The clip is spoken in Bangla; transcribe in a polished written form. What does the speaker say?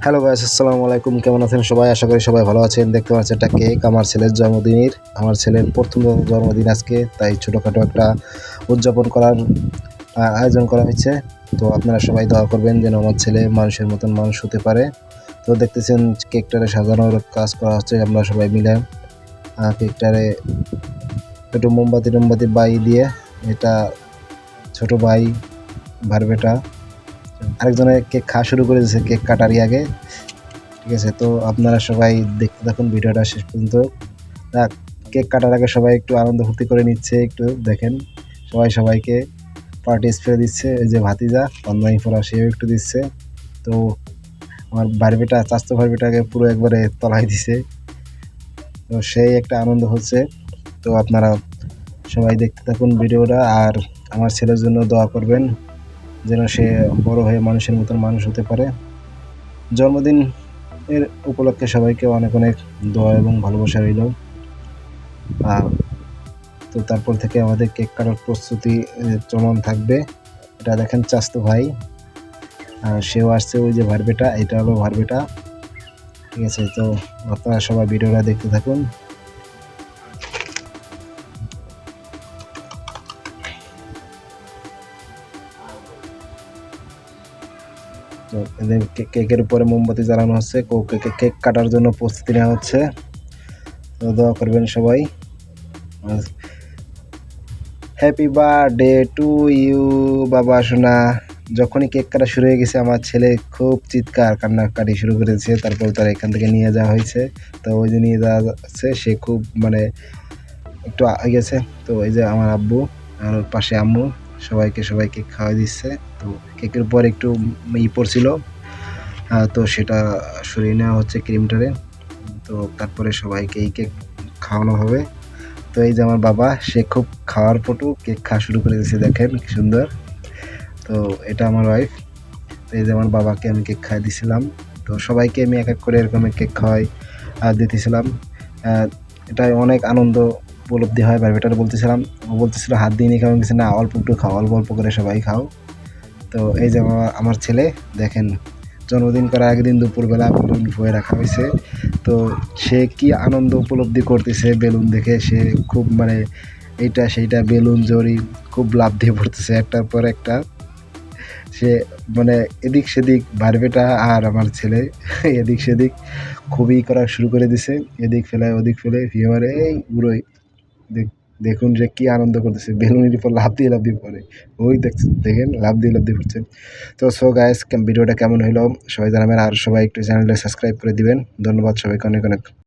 হ্যালো গাইস, আসসালামু আলাইকুম। কেমন আছেন সবাই? আশা করি সবাই ভালো আছেন। দেখতে পাচ্ছেন একটা কেক আমার ছেলের জন্মদিনের। আমার ছেলের প্রথম জন্মদিন আজকে, তাই ছোটোখাটো একটা উদযাপন করার আয়োজন করা হয়েছে। তো আপনারা সবাই দোয়া করবেন যেন আমার ছেলে মানুষের মতন মানুষ হতে পারে। তো দেখতেছেন কেকটারে সাজানোর কাজ করা হচ্ছে, আমরা সবাই মিলে কেকটারে একটু মোমবাতি বাই দিয়ে, এটা ছোট ভাই ভারবেটা আরেকজনের কেক খাওয়া শুরু করে দিয়েছে কেক কাটারই আগে। ঠিক আছে, তো আপনারা সবাই দেখতে থাকুন ভিডিওটা শেষ পর্যন্ত। কেক কাটার আগে সবাই একটু আনন্দ ফুর্তি করে নিচ্ছে, একটু দেখেন সবাই সবাইকে পার্টি স্প্রে দিচ্ছে। এই যে ভাতিজা পাঞ্জাবি পরা, সেও একটু দিচ্ছে। তো আমার ভারবেটা, চাস্তো ভারবেটাকে পুরো একবারে তলায় দিছে। তো সেই একটা আনন্দ হচ্ছে। তো আপনারা সবাই দেখতে থাকুন ভিডিওটা, আর আমার ছেলের জন্য দোয়া করবেন যেন সে বড় হয়ে মানুষের মতন মানুষ হতে পারে। জন্মদিন এর উপলক্ষে সবাইকে অনেক অনেক দোয়া এবং ভালোবাসা রইল। তো তারপর থেকে আমাদের কেক কাটার প্রস্তুতি চলমান থাকবে। এটা দেখেন চাস্তো ভাই, আর সেও আসছে। ওই যে ভারবেটা, এটা হলো ভারবেটা। ঠিক আছে, তো আপনারা সবাই ভিডিওটা দেখতে থাকুন। তো এদের কেকের উপরে মোমবাতি জ্বালানো হচ্ছে, কেক কাটার জন্য প্রস্তুতি নেওয়া হচ্ছে। তো দোয়া করবেন সবাই। হ্যাপি বার্থডে টু ইউ বাবা সোনা। যখনই কেক কাটা শুরু হয়ে গেছে, আমার ছেলে খুব চিৎকার কান্নাকাটি শুরু করেছে। তারপর তার এখান থেকে নিয়ে যাওয়া হয়েছে। তো ওই যে নিয়ে যাওয়া যাচ্ছে, সে খুব মানে একটু গেছে। তো এই যে আমার আব্বু আর ওর পাশে আম্মু সবাইকে কেক খাওয়াই দিচ্ছে। তো কেকের পর একটু পড়ছিল, তো সেটা সরিয়ে নেওয়া হচ্ছে ক্রিমটারে। তো তারপরে সবাইকে এই কেক খাওয়ানো হবে। তো এই যে আমার বাবা, সে খুব খাওয়ার পটু, কেক খাওয়া শুরু করে দিয়েছে, দেখেন কি সুন্দর। তো এটা আমার ওয়াইফ। তো এই যে আমার বাবাকে আমি কেক খাইয়ে দিয়েছিলাম। তো সবাইকে আমি এক এক করে এরকম কেক খাওয়াই দিতেছিলাম। এটা অনেক আনন্দ উপলব্ধি হয়। ভাইবেটার বলতেছিলাম, ও বলতেছিল হাত দিয়ে নিয়ে খাওয়া, কিছু না, অল্প একটু খাও, অল্প অল্প করে সবাই খাও। তো এই যে আমার ছেলে দেখেন, জন্মদিন করার আগের দিন দুপুরবেলা বেলুন ফুয়ে রাখা হয়েছে। তো সে কি আনন্দ উপলব্ধি করতেছে বেলুন দেখে, সে খুব মানে এইটা সেইটা বেলুন জড়ি খুব লাভ দিয়ে পড়তেছে একটার পর একটা। সে মানে এদিক সেদিক ভারবেটা আর আমার ছেলে এদিক সেদিক খুবই করা শুরু করে দিছে। এদিক ফেলায় ওদিক ফেলে ফিমারে এই উড়োই। দেখুন যে কি আনন্দ করতেছে, বেলুনের উপর লাফ দিয়ে পড়ে। ওই দেখেন লাফ দিয়ে পড়ছে। তো সো গাইস, ভিডিওটা কেমন হলো সবাই জানাবেন, আর সবাই একটু চ্যানেলটা সাবস্ক্রাইব করে দিবেন। ধন্যবাদ সবাইকে অনেক অনেক।